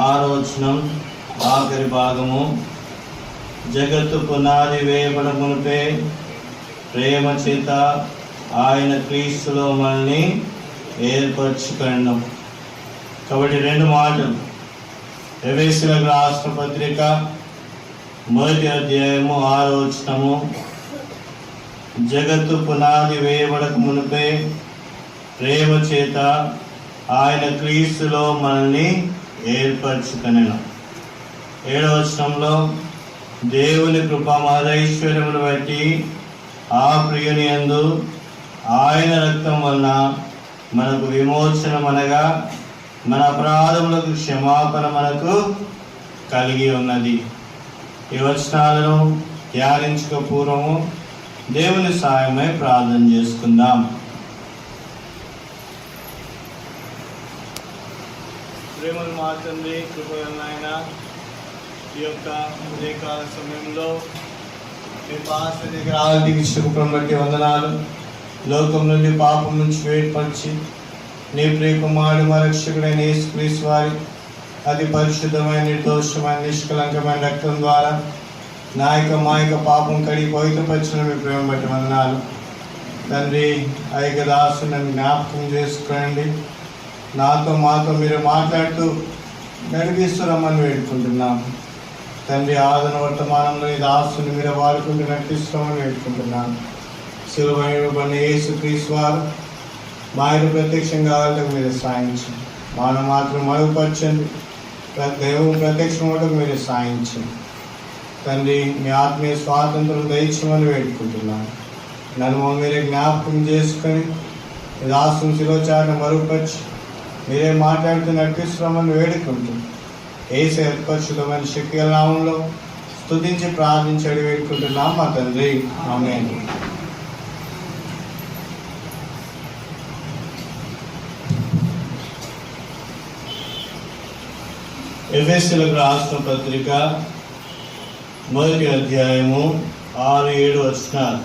6వ వచనం ఆఖరి భాగము. జగత్తు పునాది వేయబడ మునిపే ప్రేమ చేత ఆయన క్రీస్తులో మనల్ని ఏర్పరచుకున్నాం. కాబట్టి 2 మాటలు. ఎఫెసీయులకు రాసిన పత్రిక 1వ అధ్యాయము 6వ వచనము, జగత్తు పునాది వేయబడక మునిపే ప్రేమ చేత ఆయన క్రీస్తులో మనల్ని ఏర్పరచుకునేను. 7వ వచనంలో దేవుని కృపా మహదైశ్వర్యమును బట్టి ఆ ప్రియుని యందు ఆయన రక్తం వలన మనకు విమోచనం అనగా మన అపరాధములకు క్షమాపణ మనకు కలిగి ఉన్నది. ఈ వచనాలను ధ్యానించక పూర్వము దేవుని సాయమై ప్రార్థన చేసుకుందాం. ప్రేమను మా తండ్రి, కృపగలనాయన, ఈ యొక్క ఉదయకాల సమయంలో మీ పాస్ దగ్గర ఆరాధించడం బట్టి వందనాలు. లోకం నుండి పాపం నుంచి వేర్పరిచి నీ ప్రియకుమారుడు మా రక్షకుడైన యేసుక్రీస్తు వారి అతి పరిశుద్ధమైన, నిర్దోషమైన, నిష్కలంకమైన రక్తం ద్వారా నా యొక్క మా యొక్క పాపం కడిగి పవిత్రపరిచిన మీ ప్రేమ బట్టి వందనాలు తండ్రి. ఆ యొక్క దాసుని జ్ఞాపకం చేసుకోండి. నాతో మాతో మీరు మాట్లాడుతూ నడిపిస్తున్నామని వేడుకుంటున్నాం తండ్రి. ఆదరణ వర్తమానంలో ఈ దాసుని మీరు వాడుకుంటూ నడిపిస్తామని వేడుకుంటున్నాను. శిలువైన యేసుక్రీస్తు వారు మా యొక్క ప్రత్యక్షం కావాలంటే మీరు సాయించండి. మనం మాత్రం మరుగుపరచండి. దేవుడు ప్రత్యక్షం అవడం మీరు సాయించండి తండ్రి. మీ ఆత్మీయ స్వాతంత్రం దయచేయమని వేడుకుంటున్నాను. నన్ను మీరే జ్ఞాపకం చేసుకొని దాసుని శిలోచారణ మరుగుపరిచి మీరే మాట్లాడుతూ నడిపిస్తున్నామని వేడుకుంటుంది. యేసు పరిశుద్ధమైన శక్తి నామంలో స్తుతించి ప్రార్థించి వేడుకుంటున్నాం మా తండ్రి, ఆమేన్. ఎఫెసీయులకు రాసిన పత్రిక 1వ అధ్యాయము 6-7 వచనాలు.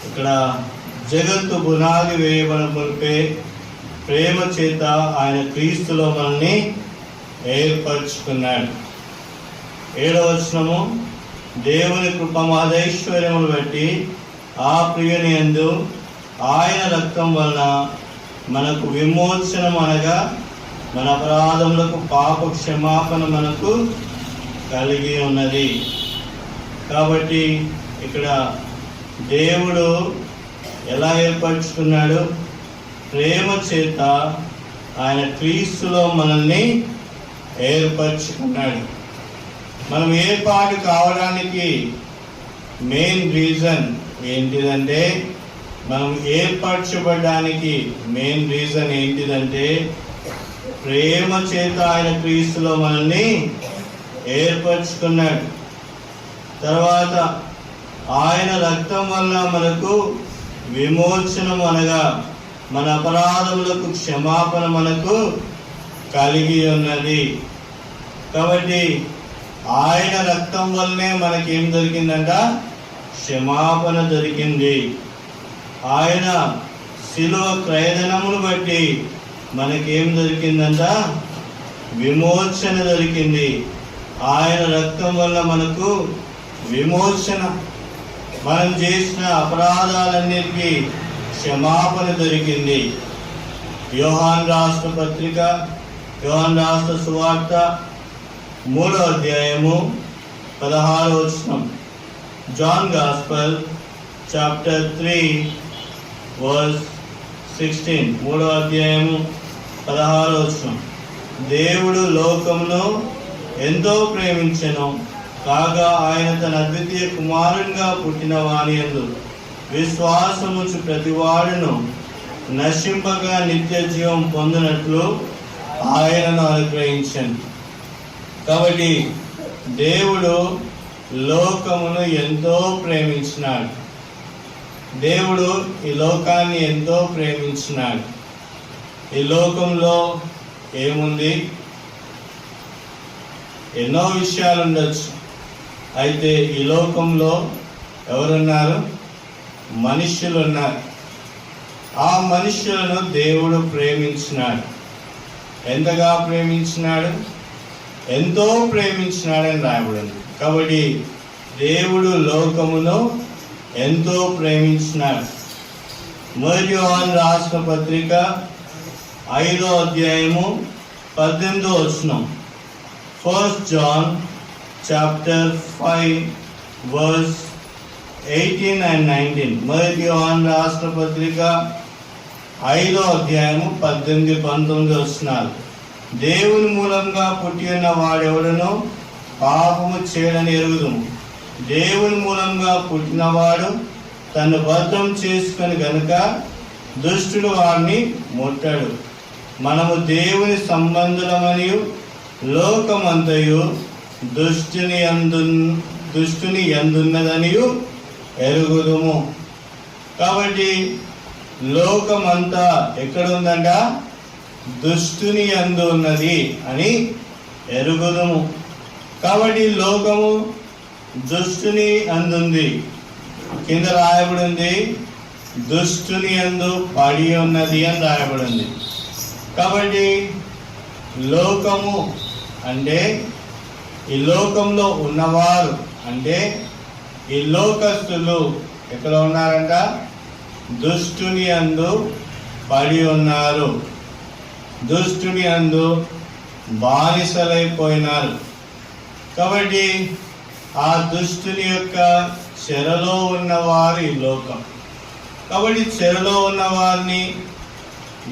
ఇక్కడ జగత్తు పునాది వేయబడ మునిపే ప్రేమ చేత ఆయన క్రీస్తులో మనల్ని ఏర్పరచుకున్నాడు. 7వ వచనము, దేవుని కృప మహదైశ్వర్యమును బట్టి ఆ ప్రియుని యందు ఆయన రక్తం వలన మనకు విమోచనం అనగా మన అపరాధములకు పాప క్షమాపణ మనకు కలిగి ఉన్నది. కాబట్టి ఇక్కడ దేవుడు ఎలా ఏర్పరచుకున్నాడు? ప్రేమ చేత ఆయన క్రీస్తులో మనల్ని ఏర్పరచుకున్నాడు. మనం ఏర్పాటు కావడానికి మెయిన్ రీజన్ ఏంటిదంటే, మనం ఏర్పరచబడడానికి మెయిన్ రీజన్ ఏంటిదంటే, ప్రేమ చేత ఆయన క్రీస్తులో మనల్ని ఏర్పరచుకున్నాడు. తర్వాత ఆయన రక్తం వలన మనకు విమోచనం అనగా మన అపరాధములకు క్షమాపణ మనకు కలిగి ఉన్నది. కాబట్టి ఆయన రక్తం వల్లనే మనకేం దొరికిందంట? క్షమాపణ దొరికింది. ఆయన శిలువ క్రయధనమును బట్టి మనకేం దొరికిందంట? విమోచన దొరికింది. ఆయన రక్తం వల్ల మనకు విమోచన, మనం చేసిన అపరాధాలన్నిటికీ క్షమాపణ దొరికింది. యోహాను రాసిన పత్రిక, యోహాను రాసిన సువార్త 3వ అధ్యాయము 16వ వచనం. John gospel chapter 3 verse 16. 3వ అధ్యాయము 16వ వచనం. దేవుడు లోకమును ఎంతో ప్రేమించెను, కాగా ఆయన తన అద్వితీయ కుమారునిగా పుట్టిన వాని యందు విశ్వాసముంచు ప్రతివాడును నశింపక నిత్య జీవం పొందినట్లు ఆయనను అనుగ్రహించండి. కాబట్టి దేవుడు లోకమును ఎంతో ప్రేమించినాడు. దేవుడు ఈ లోకాన్ని ఎంతో ప్రేమించినాడు. ఈ లోకంలో ఏముంది? ఎన్నో విషయాలు ఉండొచ్చు. అయితే ఈ లోకంలో ఎవరున్నారు? మనుష్యులు ఉన్నారు. ఆ మనుష్యులను దేవుడు ప్రేమించినాడు. ఎంతగా ప్రేమించినాడు, ఎంతో ప్రేమించినాడని రాయబడింది. కాబట్టి దేవుడు లోకమును ఎంతో ప్రేమించినాడు. మొదటి యోహాను రాసిన పత్రిక 5వ అధ్యాయము 18వ వచనం. 1 John chapter 5 verse 18 and 19. మొదటి యోహాను రాసిన పత్రిక 5వ అధ్యాయము 18, 19 వచనాలు. దేవుని మూలంగా పుట్టి ఉన్న వాడెవడనో పాపము చేయడని ఎరుగుదుము. దేవుని మూలంగా పుట్టినవాడు తను బద్ధం చేసుకొని గనుక దుష్టుడు వారిని ముట్టడు. మనము దేవుని సంబంధులమనియు లోకమంతయు దుష్టుని యందున్నదనియు ఎరుగుదుము. కాబట్టి లోకమంతా ఎక్కడుందంట? దుష్టుని యందు ఉన్నది అని ఎరుగుదుము. కాబట్టి లోకము దుష్టుని అందుంది. కింద రాయబడింది దుష్టుని యందు పడి ఉన్నది అని రాయబడింది. కాబట్టి లోకము అంటే ఈ లోకంలో ఉన్నవారు, అంటే ఈ లోకస్తులు ఎక్కడ ఉన్నారంట? దుష్టుని యందు పడి ఉన్నారు, దుష్టుని యందు బానిసలైపోయినారు. కాబట్టి ఆ దుష్టుని యొక్క చెరలో ఉన్నవారు ఈ లోకం. కాబట్టి చెరలో ఉన్న వారిని,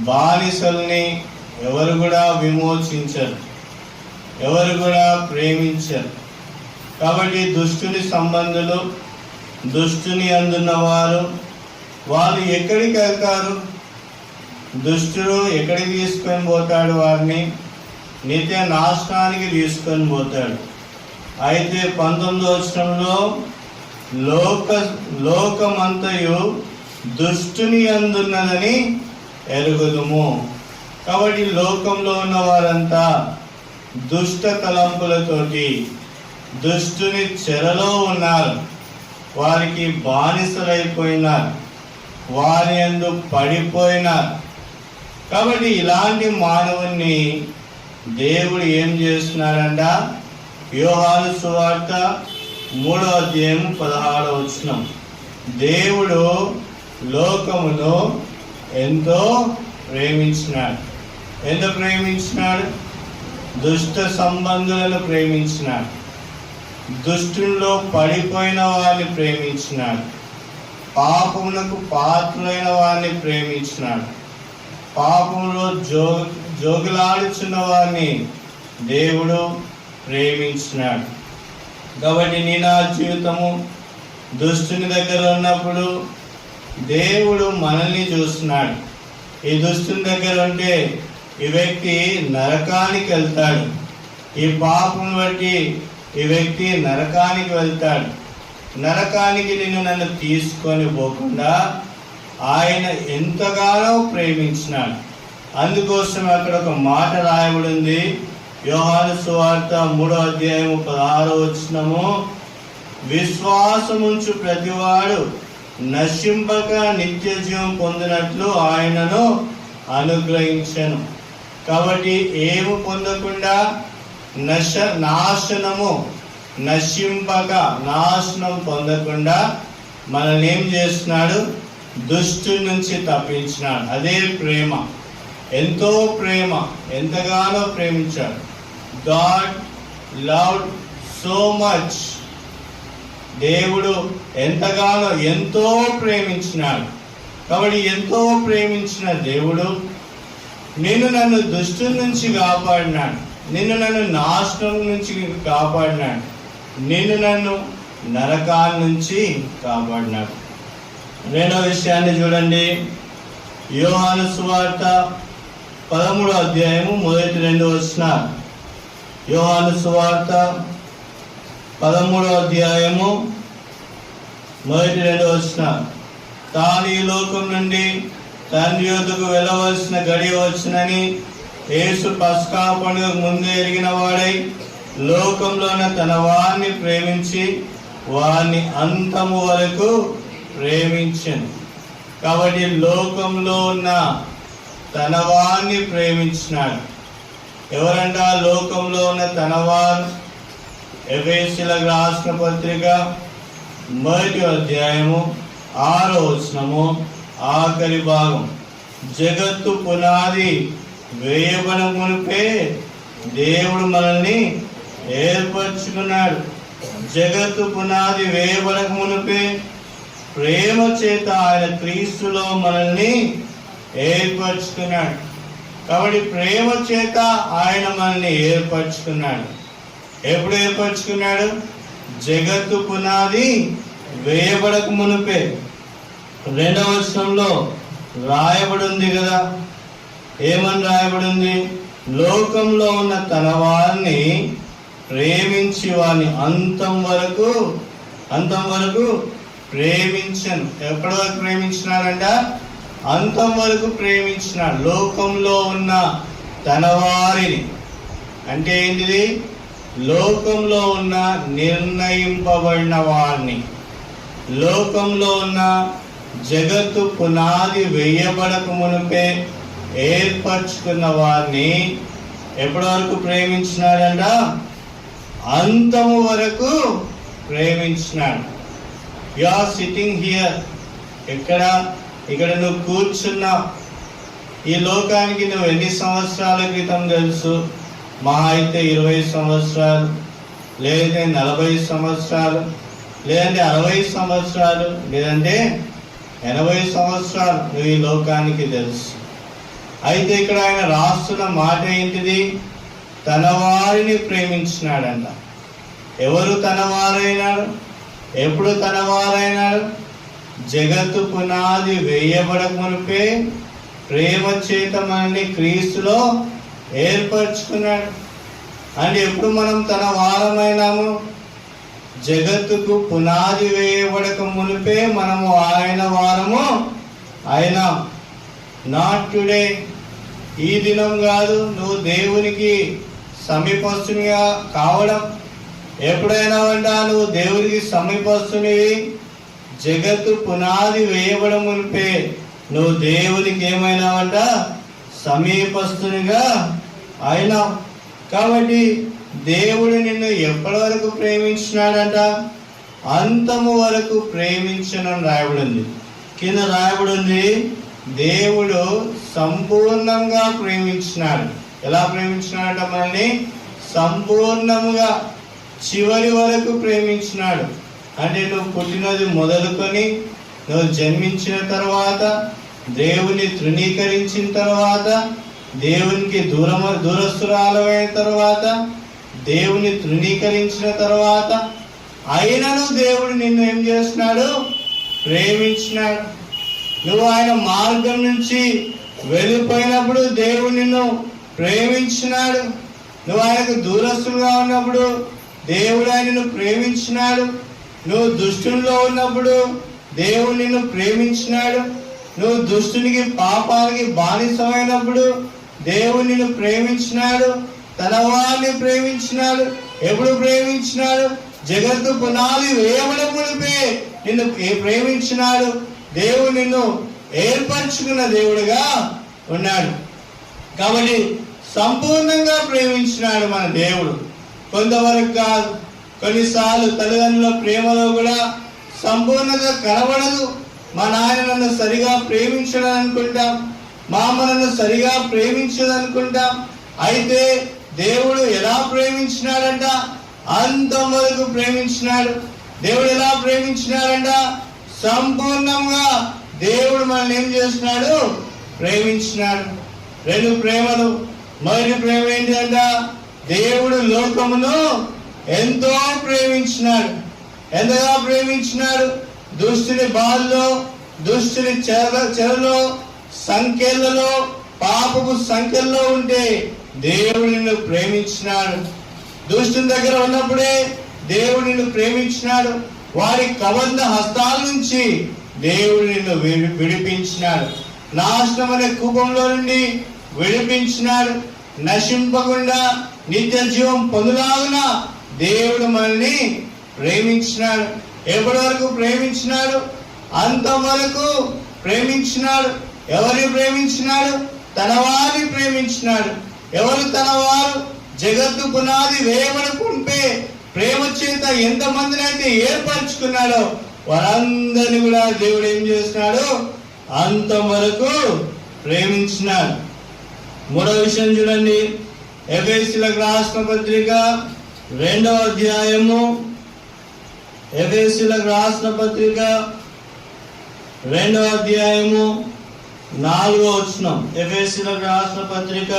బానిసల్ని ఎవరు కూడా విమోచించరు, ఎవరు కూడా ప్రేమించరు. కాబట్టి దుష్టుని సంబంధులు, దుష్టుని అందున్నవారు, వాళ్ళు ఎక్కడికి వెళ్తారు? దుష్టుడు ఎక్కడికి తీసుకొని పోతాడు? వారిని నిత్య నాశనానికి తీసుకొని పోతాడు. అయితే 19వ వచనంలో లోకమంతయు దుష్టుని అందున్నదని ఎరుగుదుము. కాబట్టి లోకంలో ఉన్న వారంతా దుష్ట తలంపులతోటి దుష్టుని చెరలో ఉన్నారు, వారికి బానిసలైపోయినారు, వారి యందు పడిపోయినారు. కాబట్టి ఇలాంటి మానవుణ్ణి దేవుడు ఏం చేస్తున్నాడంట? యోహాను సువార్త 3వ అధ్యాయం 16వ వచనం. దేవుడు లోకమును ఎంతో ప్రేమించినాడు. ఎంత ప్రేమించినాడు? దుష్ట సంబంధులను ప్రేమించినాడు, దుష్టుల్లో పడిపోయిన వారిని ప్రేమించినాడు, పాపమునకు పాత్రులైన వారిని ప్రేమించినాడు, పాపంలో జోగులాడుచున్న వారిని దేవుడు ప్రేమించినాడు. కాబట్టి నీ నా జీవితము దుష్టుని దగ్గర ఉన్నప్పుడు దేవుడు మనల్ని చూస్తున్నాడు. ఈ దుష్టుని దగ్గర ఉంటే ఈ వ్యక్తి నరకానికి వెళ్తాడు, ఈ పాపం బట్టి ఈ వ్యక్తి నరకానికి వెళ్తాడు. నరకానికి నన్ను తీసుకొని పోకుండా ఆయన ఎంతగానో ప్రేమించినాడు. అందుకోసం అక్కడ ఒక మాట రాయబడింది, యోహాను సువార్త 3వ అధ్యాయము 16వ వచనము. విశ్వాసముంచు ప్రతివాడు నశింపక నిత్య జీవం పొందినట్లు ఆయనను అనుగ్రహించెను. కాబట్టి ఏమి పొందకుండా నాశనము, నశింపక నాశనం పొందకుండా మనల్ని ఏం చేస్తున్నాడు? దుష్టుని నుంచి తప్పించినాడు. అదే ప్రేమ, ఎంతో ప్రేమ, ఎంతగానో ప్రేమించాడు. God loved so much. దేవుడు ఎంతగానో ఎంతో ప్రేమించినాడు. కాబట్టి ఎంతో ప్రేమించిన దేవుడు నన్ను దుష్టుని నుంచి కాపాడినాడు, నన్ను నాశనం నుంచి కాపాడినాడు, నన్ను నరకాల నుంచి కాపాడినాడు. రెండవ విషయాన్ని చూడండి, యోహాను సువార్త 13వ అధ్యాయము 1-2 వచనాలు. యోహాను సువార్త 13వ అధ్యాయము 1-2 వచనాలు. తాను ఈ లోకం నుండి తండ్రి యొద్దకు వెళ్ళవలసిన గడియ వచ్చునని యేసు పస్కా పండుగ ముందే ఎరిగిన వాడై లోకంలోన తన వారిని ప్రేమించి వారిని అంతము వరకు ప్రేమించను. కాబట్టి లోకంలో ఉన్న తన వారిని ప్రేమించినాడు. ఎవరంట? లోకంలో ఉన్న తనవారు. ఎఫెసీయులకు రాసిన పత్రిక 1వ అధ్యాయము 6వ వచనము ఆఖరి భాగం. జగత్తు పునాది వేయబడ మునిపే దేవుడు మనల్ని ఏర్పరచుకున్నాడు. జగత్తు పునాది వేయబడక మునిపే ప్రేమ చేత ఆయన క్రీస్తులో మనల్ని ఏర్పరచుకున్నాడు. కాబట్టి ప్రేమ చేత ఆయన మనల్ని ఏర్పరచుకున్నాడు. ఎప్పుడు ఏర్పరచుకున్నాడు? జగత్తు పునాది వేయబడక మునిపే. 2వ వచనంలో రాయబడి ఉంది కదా, ఏమని రాయబడి ఉంది? లోకంలో ఉన్న తన వారిని ప్రేమించి వారిని అంతం వరకు ప్రేమించను. ఎప్పటి వరకు ప్రేమించినాడంట? అంతం వరకు ప్రేమించినాడు. లోకంలో ఉన్న తన వారిని అంటే ఏంటిది? లోకంలో ఉన్న నిర్ణయింపబడిన వారిని, లోకంలో ఉన్న జగత్తు పునాది వేయబడక మునిపే ఏర్పరచుకున్న వారిని ఎప్పటి వరకు ప్రేమించినాడంట? అంతము వరకు ప్రేమించినాడు. You are sitting here. ఇక్కడ నువ్వు కూర్చున్నావు. ఈ లోకానికి నువ్వు ఎన్ని సంవత్సరాల క్రితం తెలుసు? మహా అయితే 20 సంవత్సరాలు, లేదంటే 40 సంవత్సరాలు, లేదంటే 60 సంవత్సరాలు, లేదంటే 80 సంవత్సరాలు నువ్వు ఈ లోకానికి తెలుసు. అయితే ఇక్కడ ఆయన రాస్తున్న మాట ఏంటిది? తన వారిని ప్రేమించినాడంట. ఎవరు తన వారైనాడు? ఎప్పుడు తన వారైనాడు? జగత్తు పునాది వేయబడక మునిపే ప్రేమ చేత మనల్ని క్రీస్తులో ఏర్పరచుకున్నాడు. అంటే ఎప్పుడు మనం తన వారమైనాము? జగత్తుకు పునాది వేయబడక మునిపే మనము ఆయన వారము అయినాం. నాట్ టుడే, ఈ దినం కాదు. నువ్వు దేవునికి సమీపస్తునిగా కావడం ఎప్పుడైనా అంట? నువ్వు దేవునికి సమీపస్తునివి జగత్తు పునాది వేయబడ మునిపే నువ్వు దేవునికి ఏమైనావంట? సమీపస్తునిగా అయినావు. కాబట్టి దేవుడు నిన్ను ఎప్పటి వరకు ప్రేమించినాడంట? అంతము వరకు ప్రేమించనని రాయబడింది. కింద రాయబడింది, దేవుడు సంపూర్ణంగా ప్రేమించినాడు. ఎలా ప్రేమించినాడంట? మనల్ని సంపూర్ణముగా చివరి వరకు ప్రేమించినాడు. అంటే నువ్వు పుట్టినది మొదలుకొని నువ్వు జన్మించిన తర్వాత, దేవుని తృణీకరించిన తర్వాత, దేవునికి దూరస్తురాలైన తర్వాత, దేవుని తృణీకరించిన తర్వాత అయినను దేవుడు నిన్ను ఏం చేస్తున్నాడు? ప్రేమించినాడు. నువ్వు ఆయన మార్గం నుంచి వెళ్ళిపోయినప్పుడు దేవుడు నిన్ను ప్రేమించినాడు. నువ్వు ఆయనకు దూరస్తులుగా ఉన్నప్పుడు దేవుడు ఆయనను ప్రేమించినాడు. నువ్వు దుష్టునిలో ఉన్నప్పుడు దేవుడు నిన్ను ప్రేమించినాడు. నువ్వు దుష్టునికి పాపానికి బానిసమైనప్పుడు దేవుడు నిన్ను ప్రేమించినాడు. తన వారిని ప్రేమించినాడు. ఎప్పుడు ప్రేమించినాడు? జగత్తు పునాది వేయబడక మునిపే నిన్ను ప్రేమించినాడు. దేవుడు నిన్ను ఏర్పరచుకున్న దేవుడుగా ఉన్నాడు. కాబట్టి సంపూర్ణంగా ప్రేమించినాడు మన దేవుడు. కొంతవరకు కాదు. కొన్నిసార్లు తల్లిదండ్రుల ప్రేమలో కూడా సంపూర్ణత కనబడదు. మా నాయన నన్ను సరిగా ప్రేమించడం అనుకుంటాం, మా అమ్మ నన్ను సరిగా ప్రేమించదనుకుంటాం. అయితే దేవుడు ఎలా ప్రేమించినాడంట? అంతవరకు ప్రేమించినాడు. దేవుడు ఎలా ప్రేమించినాడంట? సంపూర్ణంగా దేవుడు మనల్ని ఏం చేస్తున్నాడు? ప్రేమించినాడు. 2 ప్రేమలు. మొదటి ప్రేమ ఏంటంట? దేవుడు లోకమును ఎంతో ప్రేమించినాడు. ఎంతగా ప్రేమించినాడు? దుష్టుని బాధలో, దుష్టుని చెరలో, సంఖ్యలలో, పాపపు సంఖ్యల్లో ఉంటే దేవుడు నిన్ను ప్రేమించినాడు. దుష్టుని దగ్గర ఉన్నప్పుడే దేవుడు నిన్ను ప్రేమించినాడు. వారి కబంధ హస్తాల నుంచి దేవుడు నిన్ను విడిపించినాడు. నాశనం అనే కూపంలో నుండి విడిపించినాడు. నశింపకుండా నిత్య జీవం పొందులాగున దేవుడు మనల్ని ప్రేమించినాడు. ఎప్పటి వరకు ప్రేమించినాడు? అంతవరకు ప్రేమించినాడు. ఎవరిని ప్రేమించినాడు? తన వారిని ప్రేమించినాడు. ఎవరు తన వారు? జగత్తు పునాది వేయమనుకుంటే ప్రేమ చేత ఎంతమందిని అయితే ఏర్పరచుకున్నాడో వారందరినీ కూడా దేవుడు ఏం చేస్తున్నాడు? అంతవరకు ప్రేమించినాడు. మూడవ విషయం చూడండి, ఎఫెసీయులకు రాసిన పత్రిక 2వ అధ్యాయము, ఎఫెసీయులకు రాసిన పత్రిక 2వ అధ్యాయము 4వ వచనం. ఎఫెసీయులకు రాసిన పత్రిక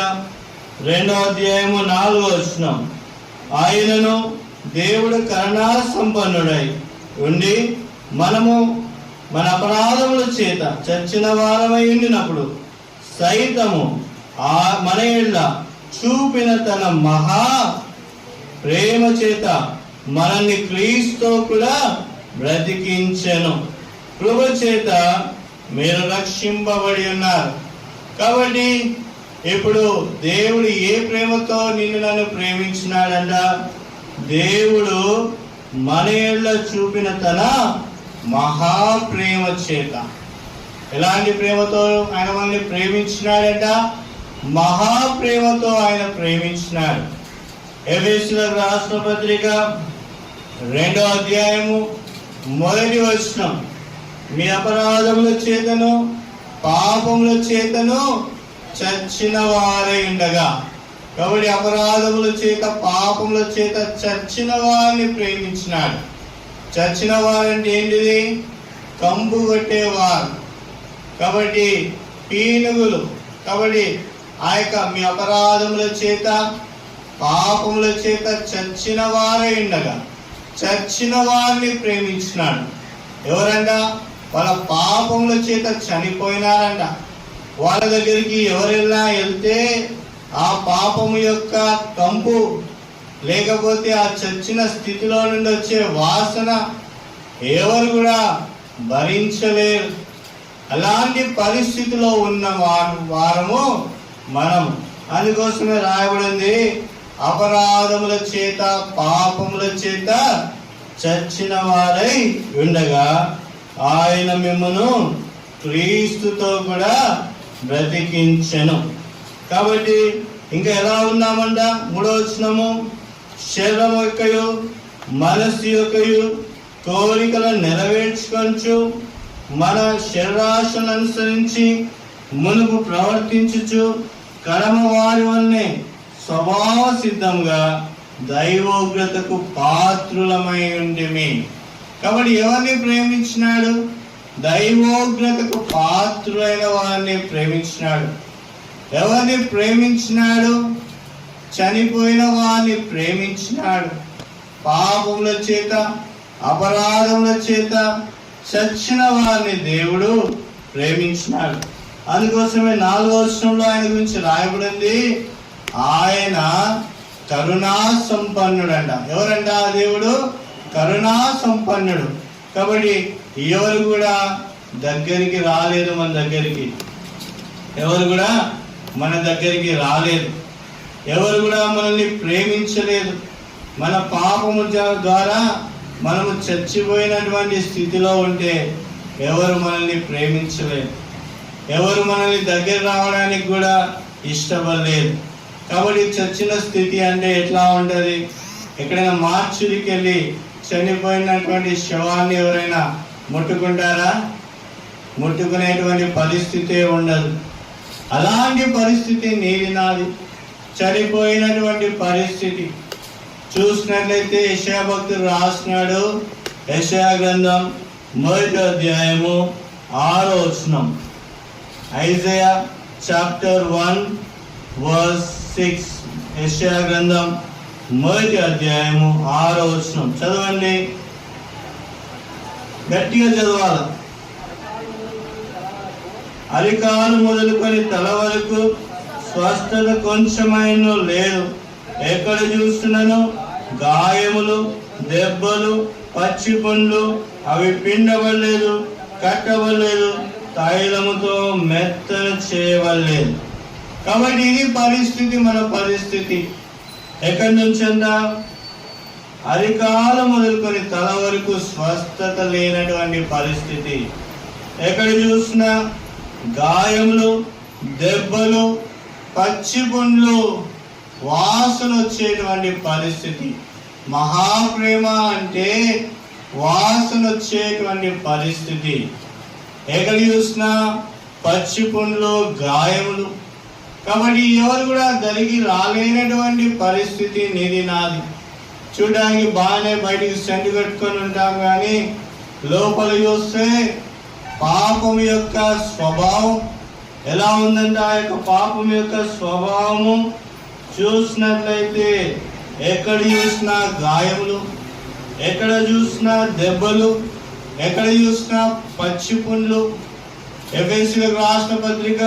2వ అధ్యాయము 4వ వచనం. ఆయనను దేవుడు కరుణా సంపన్నుడై ఉండి మనము మన అపరాధముల చేత చచ్చిన వారమై ఉండినప్పుడు సైతము మన యేళ్ళ చూపిన తన మహా ప్రేమ చేత మనల్ని క్రీస్తుతో కూడా బ్రతికించెను. కృప చేత మీరు రక్షింపబడి ఉన్నారు. కాబట్టి ఇప్పుడు దేవుడు ఏ ప్రేమతో నిన్ను నన్ను ప్రేమించినాడంట? దేవుడు మన యేళ్ళ చూపిన తన మహాప్రేమ చేత. ఎలాంటి ప్రేమతో ఆయన మనల్ని ప్రేమించినాడంట? మహాప్రేమతో ఆయన ప్రేమించినాడు. ఎఫెసీయులకు రాసిన పత్రిక 2వ అధ్యాయము 1వ వచనం. మీ అపరాధముల చేతను పాపముల చేతను చచ్చిన వారై ఉండగా. కాబట్టి అపరాధముల చేత పాపముల చేత చచ్చిన వారిని ప్రేమించినాడు. చచ్చిన వారంటే ఏంటిది? కంపు కొట్టేవారు. కాబట్టి పీనుగులు. కాబట్టి ఆ యొక్క మీ అపరాధముల చేత పాపముల చేత చచ్చిన వారై ఉండగా చచ్చిన వారిని ప్రేమించినాడు. ఎవరంట? వాళ్ళ పాపముల చేత చనిపోయినారంట. వాళ్ళ దగ్గరికి ఎవరెలా వెళ్తే ఆ పాపము యొక్క కంపు లేకపోతే ఆ చచ్చిన స్థితిలో నుండి వచ్చే వాసన ఎవరు కూడా భరించలేరు. అలాంటి పరిస్థితిలో ఉన్న వారము మనం. అందుకోసమే రాయబడింది, అపరాధముల చేత పాపముల చేత చచ్చిన వారై ఉండగా ఆయన మిమ్మును క్రీస్తుతో కూడా బ్రతికించెను. కాబట్టి ఇంకా ఎలా ఉన్నామంట? 3వ వచనము, శరీరం యొక్కయు మనస్సు యొక్కయు కోరికలను నెరవేర్చుకొంచు మన శరీరాశను అనుసరించి మునుపు ప్రవర్తించుచు కడమ వారి వల్లనే స్వభావ సిద్ధంగా దైవోగ్రతకు పాత్రులమై ఉండిమి. కాబట్టి ఎవరిని ప్రేమించినాడు? దైవోగ్రతకు పాత్రులైన వారిని ప్రేమించినాడు. ఎవరిని ప్రేమించినాడు? చనిపోయిన వారిని ప్రేమించినాడు. పాపముల చేత అపరాధముల చేత చచ్చిన వారిని దేవుడు ప్రేమించినాడు. అందుకోసమే 4వ వచనంలో ఆయన గురించి రాయబడింది, ఆయన కరుణా సంపన్నుడంట. ఎవరంట? దేవుడు కరుణా సంపన్నుడు. కాబట్టి ఎవరు కూడా దగ్గరికి రాలేదు మన దగ్గరికి. ఎవరు కూడా మన దగ్గరికి రాలేదు. ఎవరు కూడా మనల్ని ప్రేమించలేదు. మన పాపము ద్వారా మనము చచ్చిపోయినటువంటి స్థితిలో ఉంటే ఎవరు మనల్ని ప్రేమించలేదు. ఎవరు మనల్ని దగ్గర రావడానికి కూడా ఇష్టపడలేదు. కాబట్టి చచ్చిన స్థితి అంటే ఎట్లా ఉంటుంది? ఎక్కడైనా మార్చుడికి వెళ్ళి చనిపోయినటువంటి శవాన్ని ఎవరైనా ముట్టుకుంటారా? ముట్టుకునేటువంటి పరిస్థితే ఉండదు. అలాంటి పరిస్థితి నీది నాది. చనిపోయినటువంటి పరిస్థితి చూసినట్లయితే యెషయా భక్తుడు రాస్తున్నాడు. యెషయా గ్రంథం 1వ అధ్యాయము 6వ వచనం. Isaiah chapter 1 verse 6. యెషయా గ్రంథం 1వ అధ్యాయము 6వ వచనం చదవండి. గట్టిగా చదవాలి. అరికాలు మొదలుకొని తల వరకు స్వస్థత కొంచెమైనా లేదు. ఎక్కడ చూస్తున్నాను గాయములు, దెబ్బలు, పచ్చి పండ్లు, అవి పిండవలేదు, కట్టవలేదు, తైలముతో మెత్తన చేయవలేదు. కాబట్టి ఇది పరిస్థితి, మన పరిస్థితి. ఎక్కడి నుంచి అంతా? అరికాలు మొదలుకొని తల వరకు స్వస్థత లేనటువంటి పరిస్థితి. ఎక్కడ చూసినా గాయములు, దెబ్బలు, పచ్చి పండ్లు, వాసన వచ్చేటువంటి పరిస్థితి. మహాప్రేమ అంటే వాసన వచ్చేటువంటి పరిస్థితి. ఎక్కడ చూసినా పచ్చి పుండ్లు, గాయములు. కాబట్టి ఎవరు కూడా జరిగి రాలేనటువంటి పరిస్థితి నీది నాది. చూడడానికి బాగానే బయటికి సెంటు కట్టుకొని ఉంటాం, కానీ లోపల చూస్తే పాపం యొక్క స్వభావం ఎలా ఉందంటే, ఆ యొక్క పాపం యొక్క స్వభావము చూసినట్లయితే ఎక్కడ చూసినా గాయములు, ఎక్కడ చూసినా దెబ్బలు, ఎక్కడ చూసినా పచ్చి పుండ్లు. ఎఫెసీయులకు రాసిన పత్రిక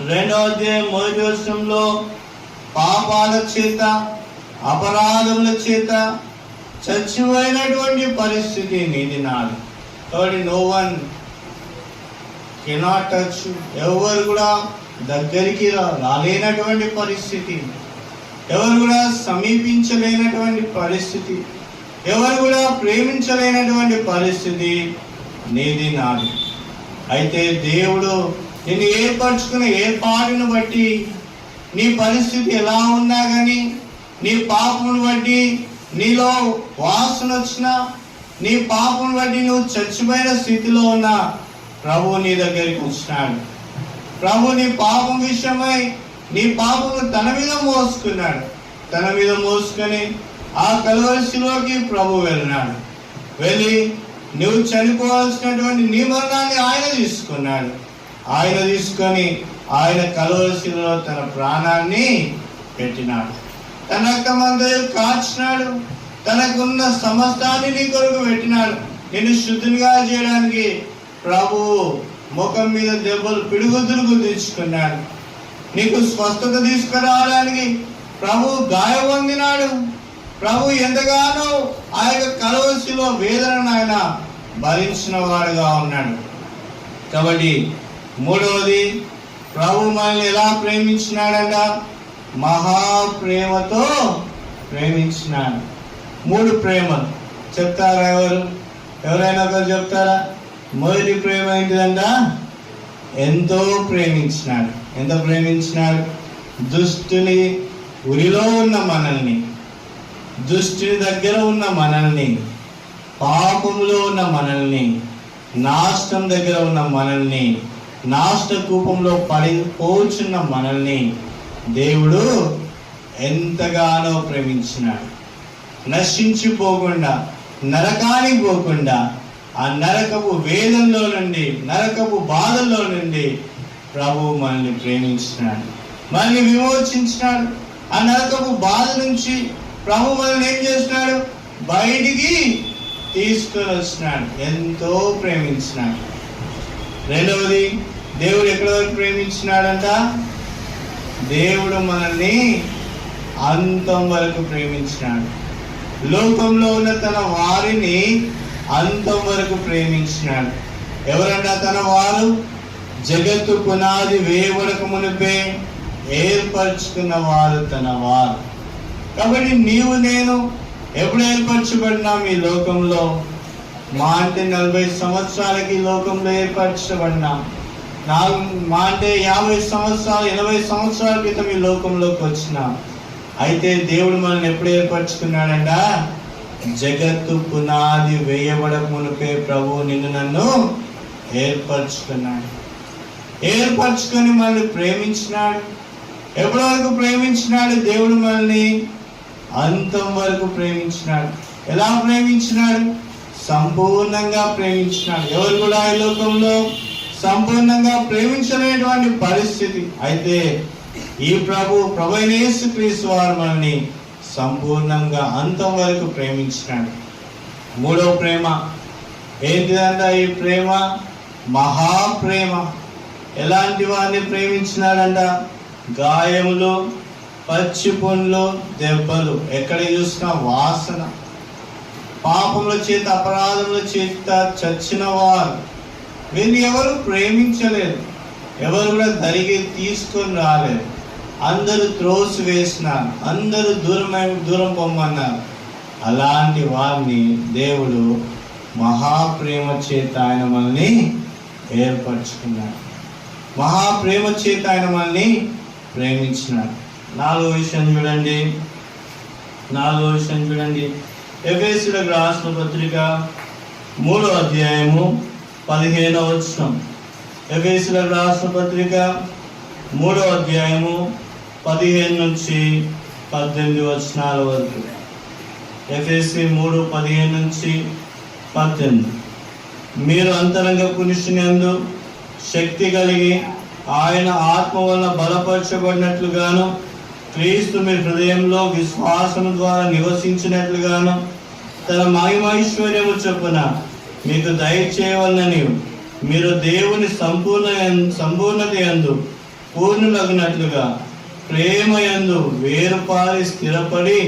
2వ అధ్యాయం 1వ వచనంలో పాపాల చేత, అపరాధముల చేత చచ్చిపోయినటువంటి పరిస్థితి నీది నాది. కాబట్టి నో వన్ కెనాట్ టచ్, ఎవరు కూడా దగ్గరికి రాలేనటువంటి పరిస్థితి, ఎవరు కూడా సమీపించలేనటువంటి పరిస్థితి, ఎవరు కూడా ప్రేమించలేనటువంటి పరిస్థితి నీది నాది. అయితే దేవుడు నిన్ను ఏర్పరచుకున్న ఏర్పాటును బట్టి నీ పరిస్థితి ఎలా ఉన్నా కానీ, నీ పాపమును బట్టి నీలో వాసన వచ్చినా, నీ పాపమును బట్టి నువ్వు చచ్చిపోయిన స్థితిలో ఉన్నా, ప్రభు నీ దగ్గరికి వచ్చినాడు. ప్రభు నీ పాపం విషయమై నీ పాపమును తన మీద మోసుకున్నాడు. తన మీద మోసుకొని ఆ కలువరి శిలువకి ప్రభు వెళ్ళినాడు. వెళ్ళి నువ్వు చనిపోవాల్సినటువంటి నీ మరణాన్ని ఆయన తీసుకున్నాడు. ఆయన తీసుకొని ఆయన కలువరి శిలువలో తన ప్రాణాన్ని పెట్టినాడు. తన రక్తమంతయు కార్చినాడు. తనకున్న సమస్తాన్ని నీ కొరకు పెట్టినాడు. నిన్ను శుద్ధిగా చేయడానికి ప్రభు ముఖం మీద దెబ్బలు, పిడుగుద్దులు గుర్తించుకున్నాడు. నీకు స్వస్థత తీసుకురావడానికి ప్రభు గాయం పొందినాడు. ప్రభు ఎంతగానో ఆ యొక్క కలువరి శిలువ వేదనను ఆయన భరించిన వాడుగా ఉన్నాడు. కాబట్టి మూడవది, ప్రభు మనల్ని ఎలా ప్రేమించినాడంట? మహాప్రేమతో ప్రేమించినాడు. 3 ప్రేమలు చెప్తారా? ఎవరైనా ఒకరు చెప్తారా? మొదటి ప్రేమ ఏంటిదంట? ఎంతో ప్రేమించినాడు. ఎంత ప్రేమించినాడు? దుష్టుని ఉరిలో ఉన్న మనల్ని, దుష్టుని దగ్గర ఉన్న మనల్ని, పాపములో ఉన్న మనల్ని, నాశనం దగ్గర ఉన్న మనల్ని, నాశ కూపంలో పడిపోచున్న మనల్ని దేవుడు ఎంతగానో ప్రేమించినాడు. నశించిపోకుండా, నరకానికి పోకుండా, ఆ నరకపు వేదంలో నుండి, నరకపు బాధల్లో నుండి ప్రభు మనల్ని ప్రేమించినాడు, మనల్ని విమోచించినాడు. ఆ నరకపు బాధ నుంచి ప్రభు మనల్ని ఏం చేసినాడు? బయటికి తీసుకొని వచ్చినాడు. ఎంతో ప్రేమించినాడు. రెండవది, దేవుడు ఎక్కడి వరకు ప్రేమించినాడంట? దేవుడు మనల్ని అంతం వరకు ప్రేమించినాడు. లోకంలో ఉన్న తన వారిని అంతం వరకు ప్రేమించినాడు. ఎవరంట తన వారు? జగత్తు పునాది వేయబడక మునిపే ఏర్పరచుకున్న వారు తన వారు. కాబట్టి నీవు నేను ఎప్పుడు ఏర్పరచబడినాం ఈ లోకంలో? మా అంటే 40 సంవత్సరాలకి లోకంలో ఏర్పరచబడినాం. మా అంటే 50 సంవత్సరాలు 80 సంవత్సరాల క్రితం ఈ లోకంలోకి వచ్చినాం. అయితే దేవుడు మనల్ని ఎప్పుడు ఏర్పరచుకున్నాడంట? జగత్తు పునాది వేయబడక మునిపే ప్రభు నిన్ను నన్ను ఏర్పరచుకున్నాడు. ఏర్పరచుకొని మనల్ని ప్రేమించినాడు. ఎప్పటి వరకు ప్రేమించినాడు? దేవుడు మనల్ని అంతం వరకు ప్రేమించినాడు. ఎలా ప్రేమించినాడు? సంపూర్ణంగా ప్రేమించినాడు. ఎవరు కూడా ఈ లోకంలో సంపూర్ణంగా ప్రేమించలేటువంటి పరిస్థితి. అయితే ఈ ప్రభు అయిన యేసుక్రీస్తు వారు మనల్ని సంపూర్ణంగా అంతం వరకు ప్రేమించినాడు. మూడవ ప్రేమ ఏంటిదంట? ఈ ప్రేమ మహాప్రేమ. ఎలాంటి వారిని ప్రేమించినాడంట? గాయములు, పచ్చి పుండ్లు, దెబ్బలు, ఎక్కడ చూసినా వాసన, పాపముల చేత, అపరాధముల చేత చచ్చిన వారు, వీళ్ళు ఎవరు ప్రేమించలేదు. ఎవరు కూడా దరిగి తీసుకొని రాలేదు. అందరూ త్రోసి వేసినారు. అందరూ దూరం పొమ్మన్నారు. అలాంటి వారిని దేవుడు మహాప్రేమ చేత ఆయన మనల్ని ఏర్పరచుకున్నాడు. మహాప్రేమ చేత ఆయన మనల్ని ప్రేమించినాడు. నాలుగో విషయం చూడండి. ఎఫెసీయులకు రాసిన పత్రిక 3వ అధ్యాయము 15వ వచనం. ఎఫెసీయులకు రాసిన పత్రిక 3వ అధ్యాయము 15 నుంచి 18 వచనాల వరకు. ఎఫెసీ 3:15 నుంచి 18. మీరు అంతరంగ పురుషునియందు శక్తి కలిగి ఆయన ఆత్మ వలన బలపరచబడినట్లుగాను, క్రీస్తు మీ హృదయంలో విశ్వాసం ద్వారా నివసించినట్లుగాను, తన మహిమైశ్వర్యము చొప్పున మీకు దయచేయవలనని మీరు దేవుని సంపూర్ణత యందు పూర్ణులగునట్లుగా ప్రేమ యందు వేరుపారి స్థిరపడి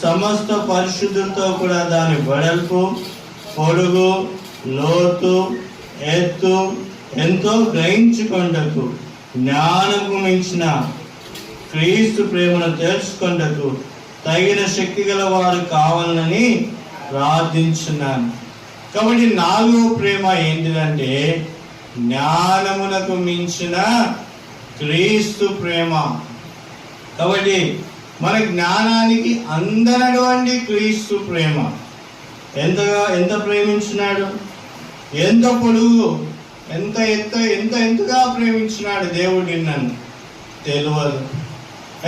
సమస్త పరిశుద్ధులతో కూడా దాని వెడల్పు, పొడుగు, లోతు, ఎత్తు ఎంతో గ్రహించుకొండకు జ్ఞానము మించిన క్రీస్తు ప్రేమను తెలుసుకొండకు తగిన శక్తి గల వారు కావాలని ప్రార్థించున్నాను. కాబట్టి 4వ ప్రేమ ఏంటిదంటే జ్ఞానమునకు మించిన క్రీస్తు ప్రేమ. కాబట్టి మన జ్ఞానానికి అందనటువంటి క్రీస్తు ప్రేమ. ఎంత ప్రేమించినాడు, ఎంత పొడుగు, ఎంతగా ప్రేమించినాడు దేవుడు నిన్నను తెలియదు.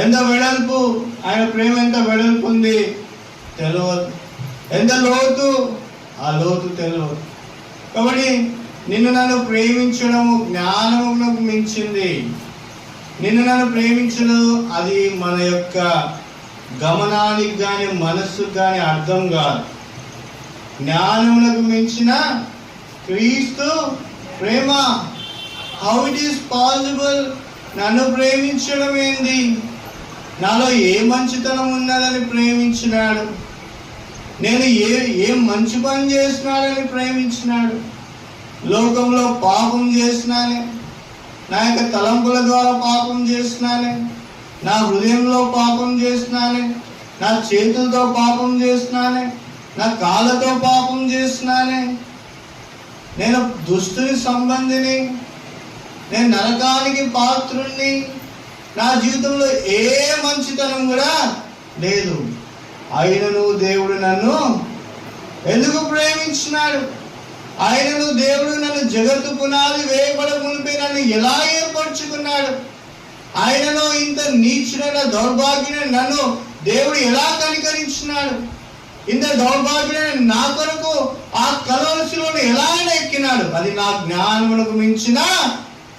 ఎంత వెడల్పు, ఆయన ప్రేమ ఎంత వెడల్పు ఉంది తెలియదు. ఎంత లోతు, ఆ లోతు తెలియదు. కాబట్టి నిన్ను నన్ను ప్రేమించడము జ్ఞానమునకు మించింది. నిన్ను నన్ను ప్రేమించడం అది మన యొక్క గమనానికి కానీ మనస్సుకు కానీ అర్థం కాదు. జ్ఞానమునకు మించిన క్రీస్తు ప్రేమ. How it is possible? నన్ను ప్రేమించడం ఏంది? నాలో ఏ మంచితనం ఉన్నదని ప్రేమించినాడు. నేను ఏ మంచి పని చేసినాడని ప్రేమించినాడు. లోకంలో పాపం చేసినానే, నా యొక్క తలంపుల ద్వారా పాపం చేసినానే, నా హృదయంలో పాపం చేసినానే, నా చేతులతో పాపం చేసినానే, నా కాళ్ళతో పాపం చేసినానే, నేను దుష్టుని సంబంధిని, నేను నరకానికి పాత్రుణ్ణి. నా జీవితంలో ఏ మంచితనం కూడా లేదు. ఆయనను దేవుడు నన్ను ఎందుకు ప్రేమించినాడు? ఆయనను దేవుడు నన్ను జగత్తు పునాది వేయబడ మునిపే నన్ను ఎలా ఏర్పరచుకున్నాడు? ఆయనను ఇంత నీచుడైన దౌర్భాగ్యుడైన నన్ను దేవుడు ఎలా కనికరించినాడు? ఇంత దౌర్భాగ్యుడైన నా కొరకు ఆ కలవలసిలోని ఎలా ఎక్కినాడు? అది నా జ్ఞానమునకు మించిన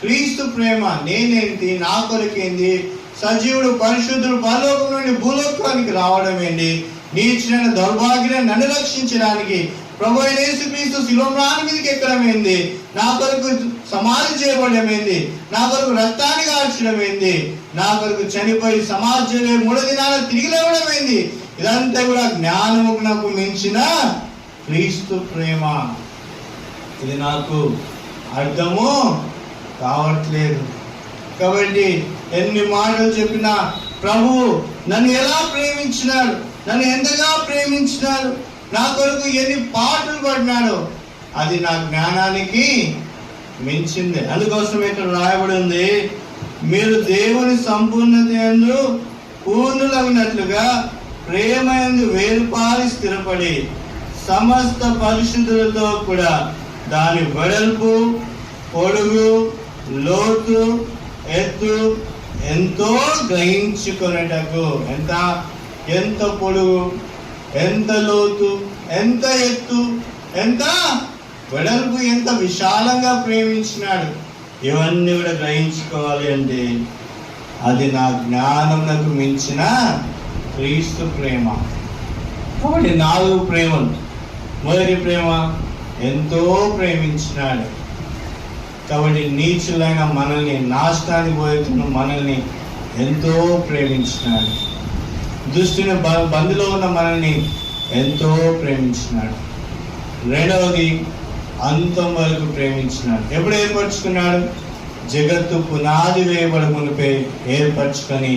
క్రీస్తు ప్రేమ. నేనేంటి, నా కొరకేంది, సజీవుడు పరిశుద్ధుడు పరలోకం నుండి భూలోకానికి రావడం ఏంటి, నీచుడైన దౌర్భాగ్యుడైన నన్ను రక్షించడానికి ప్రభు అయిన యేసుక్రీస్తు శిలోమ్రాని మీదకి ఎక్కడం ఏంది, నా కొరకు సమాధి చేయబడడం ఏంది, నా కొరకు రక్తాన్ని కార్చడం ఏంది, నా కొరకు చనిపోయి సమాధి 3 దినాలు తిరిగి లేవడం ఏంది, ఇదంతా కూడా జ్ఞానమునకు మించిన క్రీస్తు ప్రేమ. ఇది నాకు అర్థము కావట్లేదు. కాబట్టి ఎన్ని మాటలు చెప్పినా ప్రభు నన్ను ఎలా ప్రేమించినాడు, నన్ను ఎంతగా ప్రేమించినాడు, నా కొరకు ఎన్ని పాటలు పడినాడు, అది నా జ్ఞానానికి మించింది. అందుకోసం ఇక్కడ రాయబడి ఉంది, మీరు దేవుని సంపూర్ణత యందు పూర్ణులగినట్లుగా ప్రేమ యందు వేరుపారి స్థిరపడి సమస్త పరిశుద్ధులతో కూడా దాని వెడల్పు, పొడుగు, లోతు, ఎత్తు ఎంతో గ్రహించుకునేటకు. ఎంత పొడుగు, ఎంత లోతు, ఎంత ఎత్తు, ఎంత వెడల్పు, ఎంత విశాలంగా ప్రేమించినాడు. ఇవన్నీ కూడా గ్రహించుకోవాలి అంటే అది నా జ్ఞానమునకు మించిన క్రీస్తు ప్రేమ. కాబట్టి 4 ప్రేమలు. మొదటి ప్రేమ ఎంతో ప్రేమించినాడు. కాబట్టి నీచులైన మనల్ని, నాశనానికి పోతున్న మనల్ని ఎంతో ప్రేమించినాడు. దుష్టుని బంధిలో ఉన్న మనల్ని ఎంతో ప్రేమించినాడు. రెండవది అంతం వరకు ప్రేమించినాడు. ఎప్పుడు ఏర్పరచుకున్నాడు? జగత్తు పునాది వేయబడ మునిపే ఏర్పరచుకొని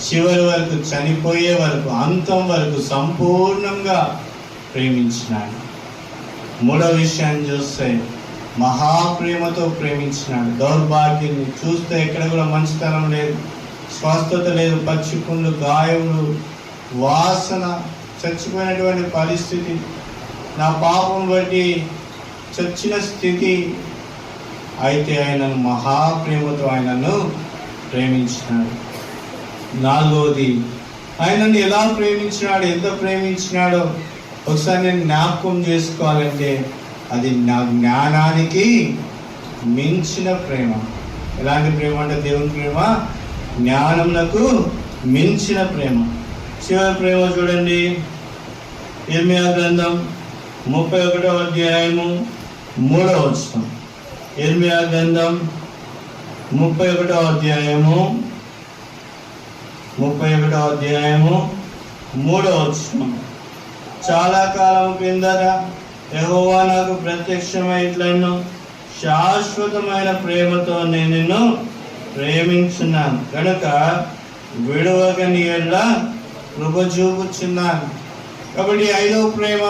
చివరి వరకు, చనిపోయే వరకు, అంతం వరకు సంపూర్ణంగా ప్రేమించినాడు. మూడవ విషయాన్ని చూస్తే మహాప్రేమతో ప్రేమించినాడు. దౌర్భాగ్యాన్ని చూస్తే ఎక్కడ కూడా మంచితనం లేదు, స్వస్థత లేదు, పచ్చి పుండ్లు, గాయములు, వాసన, చచ్చిపోయినటువంటి పరిస్థితి, నా పాపం బట్టి చచ్చిన స్థితి. అయితే ఆయనను మహాప్రేమతో ఆయనను ప్రేమించినాడు. నాలుగవది, ఆయనను ఎలా ప్రేమించినాడు, ఎంత ప్రేమించినాడో ఒకసారి నేను జ్ఞాపకం చేసుకోవాలంటే అది నా జ్ఞానానికి మించిన ప్రేమ. ఎలాంటి ప్రేమ అంటే దేవుని ప్రేమ జ్ఞానమునకు మించిన ప్రేమ. చివరి ప్రేమ చూడండి, ఇర్మియా గ్రంథం 31వ అధ్యాయము 3వ వచనం. ఇర్మియా గ్రంథం 31వ అధ్యాయము 3వ వచనం. చాలా కాలం క్రిందట యెహోవా నాకు ప్రత్యక్షమై ఇట్లను, శాశ్వతమైన ప్రేమతో నేను నిన్ను ప్రేమించున్నాను కనుక విడువక నీ యెడల కృప చూపుచున్నాను. కాబట్టి 5వ ప్రేమ,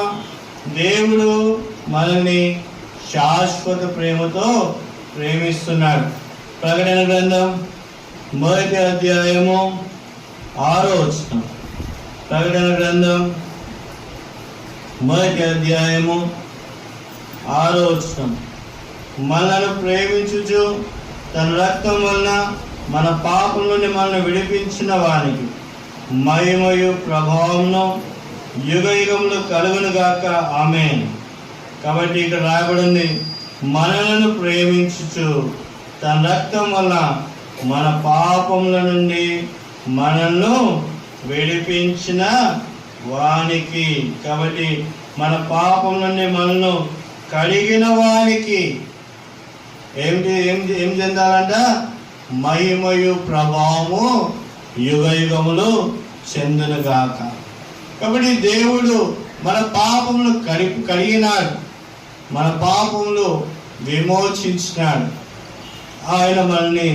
దేవుడు మనల్ని శాశ్వత ప్రేమతో ప్రేమిస్తున్నాడు. ప్రకటన గ్రంథం 1వ అధ్యాయము 6వ వచనం. ప్రకటన గ్రంథం 1వ అధ్యాయము 6వ వచనం. మనల్ని ప్రేమించుచు తన రక్తం వలన మన పాపం నుండి మనల్ని విడిపించిన వానికి మహిమయు ప్రభావమును యుగ యుగములు కలుగును గాక, ఆమేన్. కాబట్టి ఇక్కడ రాయబడింది, మనలను ప్రేమించుచు తన రక్తం వల్ల మన పాపముల నుండి మనల్ని విడిపించిన వానికి. కాబట్టి మన పాపం నుండి మనల్ని కడిగిన వానికి ఏం చెందాలంట? మహిమయు ప్రభావము యుగ యుగములు చెందునుగాక. కాబట్టి దేవుడు మన పాపములు కడిగినాడు, మన పాపములు విమోచించినాడు. ఆయన మనల్ని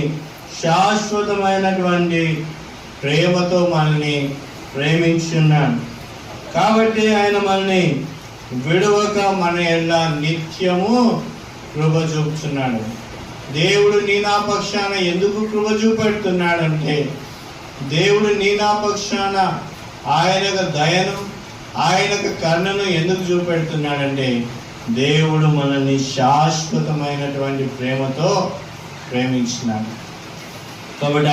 శాశ్వతమైనటువంటి ప్రేమతో మనల్ని ప్రేమించున్నాడు. కాబట్టి ఆయన మనల్ని విడువక మన ఎలా నిత్యము కృప చూపుతున్నాడు. దేవుడు నీ నా పక్షాన ఎందుకు కృప చూపెడుతున్నాడంటే, దేవుడు నీ నా పక్షాన ఆయన దయను, ఆయన కరుణను ఎందుకు చూపెడుతున్నాడంటే, దేవుడు మనల్ని శాశ్వతమైనటువంటి ప్రేమతో ప్రేమించినాడు. కాబట్టి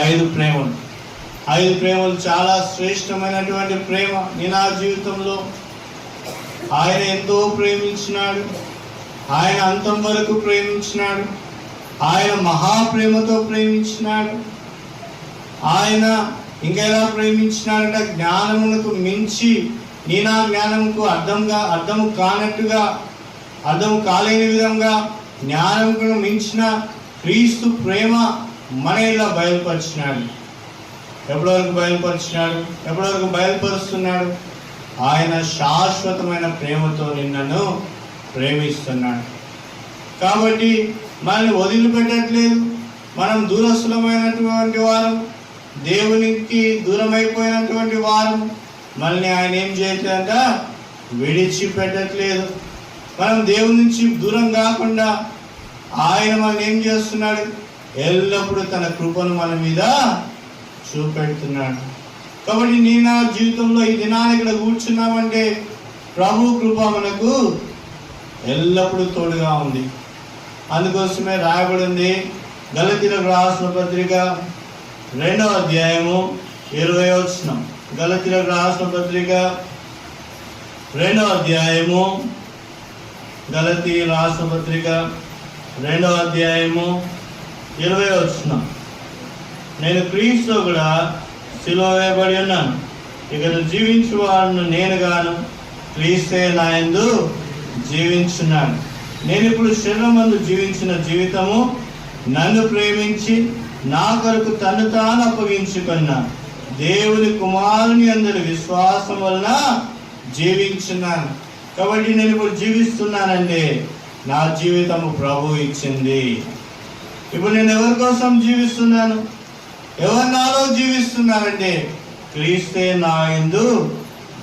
5 ప్రేమలు చాలా శ్రేష్టమైనటువంటి ప్రేమ. నీ నా జీవితంలో ఆయన ఎంతో ప్రేమించినాడు, ఆయన అంతం వరకు ప్రేమించినాడు, ఆయన మహాప్రేమతో ప్రేమించినాడు. ఆయన ఇంకెలా ప్రేమించినాడంటే, జ్ఞానమునకు మించి, నీ నా జ్ఞానముకు అర్థము కానట్టుగా, అర్థము కాలేని విధంగా జ్ఞానముకు మించిన క్రీస్తు ప్రేమ మన ఇలా బయలుపరిచినాడు. ఎప్పటి వరకు బయలుపరిచినాడు? ఎప్పటి వరకు బయలుపరుస్తున్నాడు? ఆయన శాశ్వతమైన ప్రేమతో నిన్నను ప్రేమిస్తున్నాడు. కాబట్టి మనల్ని వదిలిపెట్టట్లేదు. మనం దూరస్థులమైనటువంటి వారం, దేవునికి దూరమైపోయినటువంటి వారం, మనల్ని ఆయన ఏం చేయట్లేదంట? విడిచిపెట్టట్లేదు. మనం దేవుని నుంచి దూరం కాకుండా ఆయన మనల్ని ఏం చేస్తున్నాడు? ఎల్లప్పుడూ తన కృపను మన మీద చూపెడుతున్నాడు. కాబట్టి నీ నా జీవితంలో ఈ దినాన్ని ఇక్కడ కూర్చున్నామంటే ప్రభు కృప మనకు ఎల్లప్పుడూ తోడుగా ఉంది. అందుకోసమే రాయబడింది గలతీయులకు రాసిన పత్రిక 2వ అధ్యాయము 20వ వచనం. గలతీయులకు రాసిన పత్రిక 2వ అధ్యాయము, గలతీయులకు రాసిన పత్రిక 2వ అధ్యాయము 20వ వచనం. నేను క్రీస్తు కూడా సిలువ వేయబడి ఉన్నాను, ఇక జీవించువాడును నేను గాను, క్రీస్తే నా యందు జీవించున్నాను. నేను ఇప్పుడు శరీరమందు జీవించిన జీవితము నన్ను ప్రేమించి నా కొరకు తను తాను అప్పగించుకున్న దేవుని కుమారుని అందరి విశ్వాసం వలన జీవించున్నాను. కాబట్టి నేను ఇప్పుడు జీవిస్తున్నానంటే నా జీవితము ప్రభు ఇచ్చింది. ఇప్పుడు నేను ఎవరి కోసం జీవిస్తున్నాను? ఎవరు నాలో జీవిస్తున్నానంటే క్రీస్తే నా యందు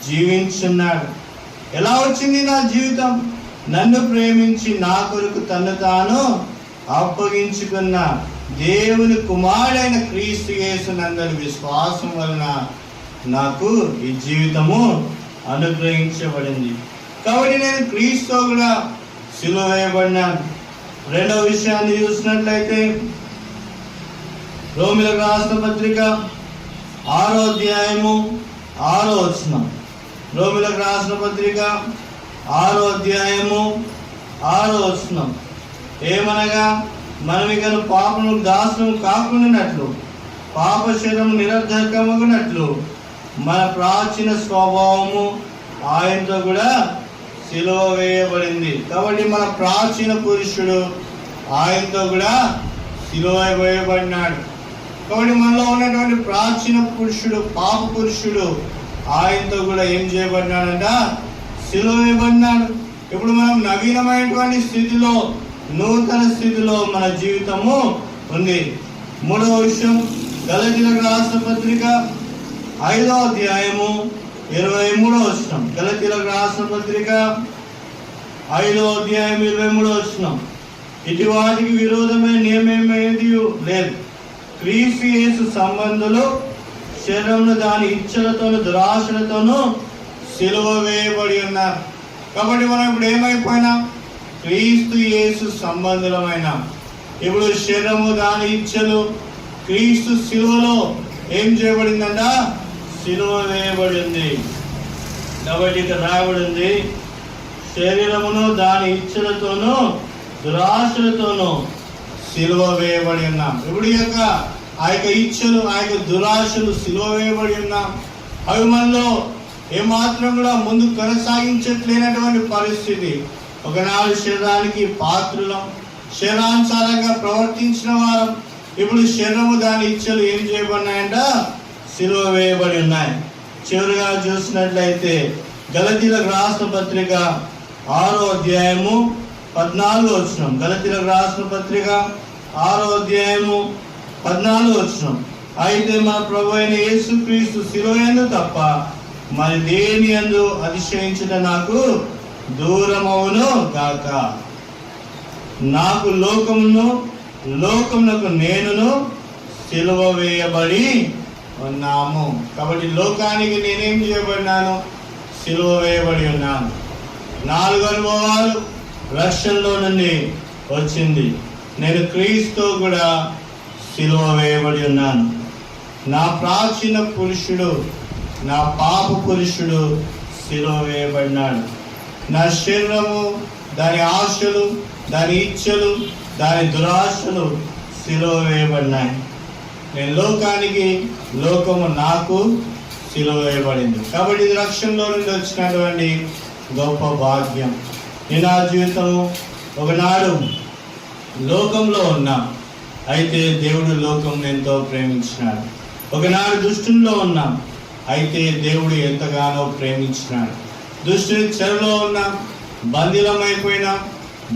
జీవించున్నాడు. ఎలా వచ్చింది నా జీవితం? నన్ను ప్రేమించి నా కొరకు తను తాను అప్పగించుకున్న దేవుని కుమారుడైన క్రీస్తు యేసునందరి విశ్వాసం వలన నాకు ఈ జీవితము అనుగ్రహించబడింది. కాబట్టి నేను క్రీస్తు కూడా సిలువ వేయబడినాను. రెండవ విషయాన్ని చూసినట్లయితే రోమీయులకు రాసిన పత్రిక 6వ అధ్యాయము 6వ వచనం. రోమీయులకు రాసిన పత్రిక 6వ అధ్యాయము 6వ వచనం. ఏమనగా మనం ఇక పాపములకు దాసులము కాకుండానట్లు, పాప శరీరం నిరర్ధకమగునట్లు మన ప్రాచీన స్వభావము ఆయనతో కూడా సిలువ వేయబడింది. కాబట్టి మన ప్రాచీన పురుషుడు ఆయనతో కూడా సిలువ వేయబడినాడు. కాబట్టి మనలో ఉన్నటువంటి ప్రాచీన పురుషుడు, పాప పురుషుడు ఆయనతో కూడా ఏం చేయబడినాడంట? సిలువ వేయబడినాడు. ఇప్పుడు మనం నవీనమైనటువంటి స్థితిలో, నూతన స్థితిలో మన జీవితము ఉంది. మూడవ విషయం, గలతీయులకు రాసిన పత్రిక 5వ అధ్యాయము 23వ వచనం. గలతీయులకు రాసిన పత్రిక 5వ అధ్యాయం 23వ వచనం. ఇటు వాటికి విరోధమైన నియమేమేది లేదు. క్రీస్తు యేసు సంబంధులు శరీరంలో దాని ఇచ్చలతోనూ దురాశలతోనూ సిలువ వేయబడి ఉన్నారు. కాబట్టి మనం ఇప్పుడు ఏమైపోయినా క్రీస్తు యేసు సంబంధులమైన. ఇప్పుడు శరీరము దాని ఇచ్చలు క్రీస్తు సిలువలో ఏం చేయబడిందంట? సిలువ వేయబడింది. కాబట్టి ఇక్కడ రాయబడింది, శరీరమును దాని ఇచ్చలతోనూ దురాశలతోనూ సిలువ వేయబడి ఉన్నాం. ఇప్పుడు ఆ యొక్క ఇచ్చలు, ఆ యొక్క దురాశలు సిలువ వేయబడి ఉన్నాం. అవి మనలో ఏమాత్రం కూడా ముందు కొనసాగించట్లేనటువంటి పరిస్థితి. ఒకనాడు శరీరానికి పాత్రులం, శరీరానుసారంగా ప్రవర్తించిన వారం. ఇప్పుడు శరీరము దాని ఇచ్చలు ఏం చేయబడినాయంట? సిలువ వేయబడి ఉన్నాయి. చివరిగా చూసినట్లయితే గలతీయులకు రాసిన పత్రిక 6వ అధ్యాయము 14వ వచనం. గలతీయులకు రాసిన పత్రిక 6వ అధ్యాయము 14వ వచనం. అయితే మన ప్రభు అయిన యేసుక్రీస్తు సిలువ యందు తప్ప మరి దేని యందు అతిశయించుట నాకు దూరమవును గాక. నాకు లోకమునకు నేనును సిలువ వేయబడి ఉన్నాము. కాబట్టి లోకానికి నేనేం చేయబడినాను? సిలువ వేయబడి ఉన్నాను. 4 అనుభవాలు రక్షణలో నుండి వచ్చింది. నేను క్రీస్తు కూడా సిలువ వేయబడి ఉన్నాను. నా ప్రాచీన పురుషుడు, నా పాప పురుషుడు సిలువ వేయబడినాడు. నా శరీరము, దాని ఆశలు, దాని ఇచ్చలు, దాని దురాశలు సిలువ వేయబడినాయి. నేను లోకానికి, లోకము నాకు సిలువ వేయబడింది. కాబట్టి ఇది రక్షణలో నుండి వచ్చినటువంటి గొప్ప భాగ్యం. నేను నా జీవితము ఒకనాడు లోకంలో ఉన్నా, అయితే దేవుడు లోకం ఎంతో ప్రేమించినాడు. ఒకనాడు దుష్టుల్లో ఉన్నాం, అయితే దేవుడు ఎంతగానో ప్రేమించినాడు. దుష్టుని చెరలో ఉన్నాం, బందీలమైపోయినాం,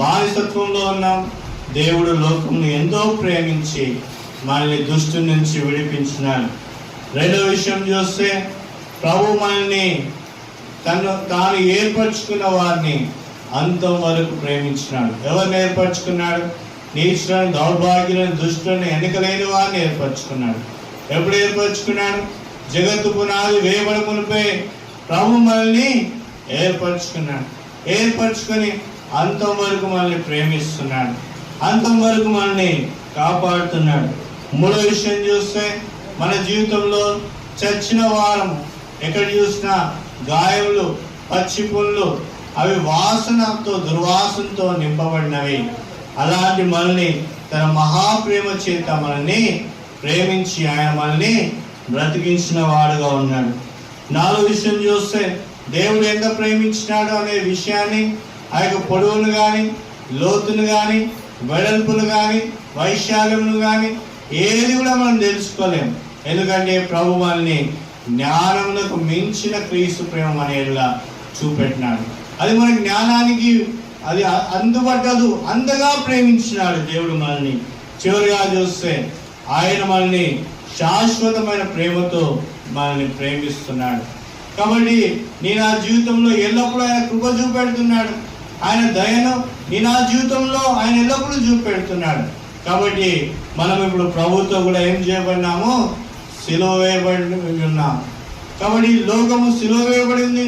బానిసత్వంలో ఉన్నాం. దేవుడు లోకంను ఎంతో ప్రేమించి మనల్ని దుష్టు నుంచి విడిపించినాడు. రెండో విషయం చూస్తే, ప్రభు మనల్ని తాను ఏర్పరచుకున్న వారిని అంతం వరకు ప్రేమించినాడు. ఎవరిని ఏర్పరచుకున్నాడు? నీచులను, దౌర్భాగ్యులను, దుష్టులను, ఎన్నికలేని వారిని ఏర్పరచుకున్నాడు. ఎప్పుడు ఏర్పరచుకున్నాడు? జగత్తు పునాది వేయబడి మునిపే ప్రభు మనల్ని ఏర్పరచుకున్నాడు. ఏర్పరచుకొని అంతం వరకు మనల్ని ప్రేమిస్తున్నాడు, అంతం వరకు మనల్ని కాపాడుతున్నాడు. మూడో విషయం చూస్తే, మన జీవితంలో చచ్చిన వారం ఎక్కడ చూసినా గాయములు, పచ్చి పుళ్ళు, అవి వాసనతో, దుర్వాసనతో నింపబడినవి. అలాంటి మనల్ని తన మహాప్రేమ చేత మనల్ని ప్రేమించి ఆయన మనల్ని బ్రతికించిన వాడుగా ఉన్నాడు. నాలుగో విషయం చూస్తే, దేవుడు ఎంత ప్రేమించినాడు అనే విషయాన్ని ఆ యొక్క పొడవును కానీ, లోతును కానీ, వెడల్పును కానీ, వైశాల్యమును కానీ ఏది కూడా మనం తెలుసుకోలేము. ఎందుకంటే ప్రభు మనల్ని జ్ఞానములకు మించిన క్రీస్తు ప్రేమ అనేలా చూపెట్టినాడు. అది మన జ్ఞానానికి అది అందుబట్టదు, అంతగా ప్రేమించినాడు దేవుడు మనల్ని. చివరిగా చూస్తే ఆయన మనల్ని శాశ్వతమైన ప్రేమతో మనల్ని ప్రేమిస్తున్నాడు. కాబట్టి నీ నా జీవితంలో ఎల్లప్పుడూ ఆయన కృప చూపెడుతున్నాడు. ఆయన దయను నీ నా జీవితంలో ఆయన ఎల్లప్పుడూ చూపెడుతున్నాడు. కాబట్టి మనం ఇప్పుడు ప్రభుత్వం కూడా ఏం చేయబడినాము, సిలువ వేయబడి ఉన్నాం. కాబట్టి లోకము సిలువ వేయబడింది,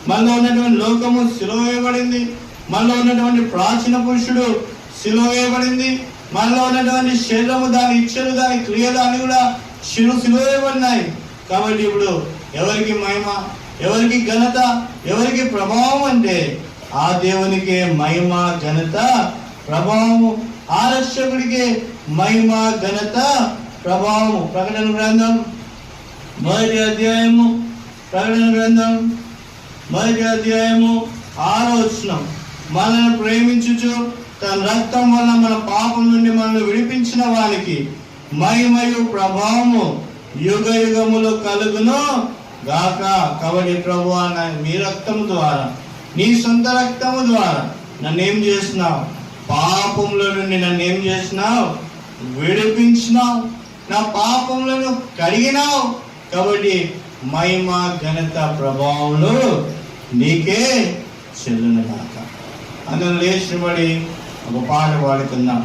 మనలో ఉన్నటువంటి లోకము సిలువ వేయబడింది, మనలో ఉన్నటువంటి ప్రాచీన పురుషుడు సిలువ వేయబడింది, మనలో ఉన్నటువంటి శరీరము, దాని ఇచ్చలు, దాని క్రియలు అన్ని కూడా సిలువ వేయబడినాయి. కాబట్టి ఇప్పుడు ఎవరికి మహిమ, ఎవరికి ఘనత, ఎవరికి ప్రభావం అంటే ఆ దేవునికి మహిమ, ఘనత, ప్రభావము, ఆ రక్షకుడికి మహిమ, ఘనత, ప్రభావము. ప్రకటన గ్రంథం 1వ అధ్యాయము, ప్రకటన గ్రంథం 1వ అధ్యాయము 6వ వచనం, మనల్ని ప్రేమించుచు తన రక్తం వల్ల మన పాపం నుండి మనల్ని విడిపించిన వానికి మహిమయు ప్రభావము యుగ యుగములు కలుగును గాక. కాబట్టి ప్రభువా, మీ రక్తము ద్వారా, నీ సొంత రక్తము ద్వారా నన్నేం చేసినావు, పాపంలో నుండి నన్నేం చేసినావు, విడిపించినావు, నా పాపములను కడిగినావు. కాబట్టి మహిమ, ఘనత, ప్రభావములు నీకే చెల్లును గాక. అందులో లేచిబడి ఒక పాట పాడుకుందాం.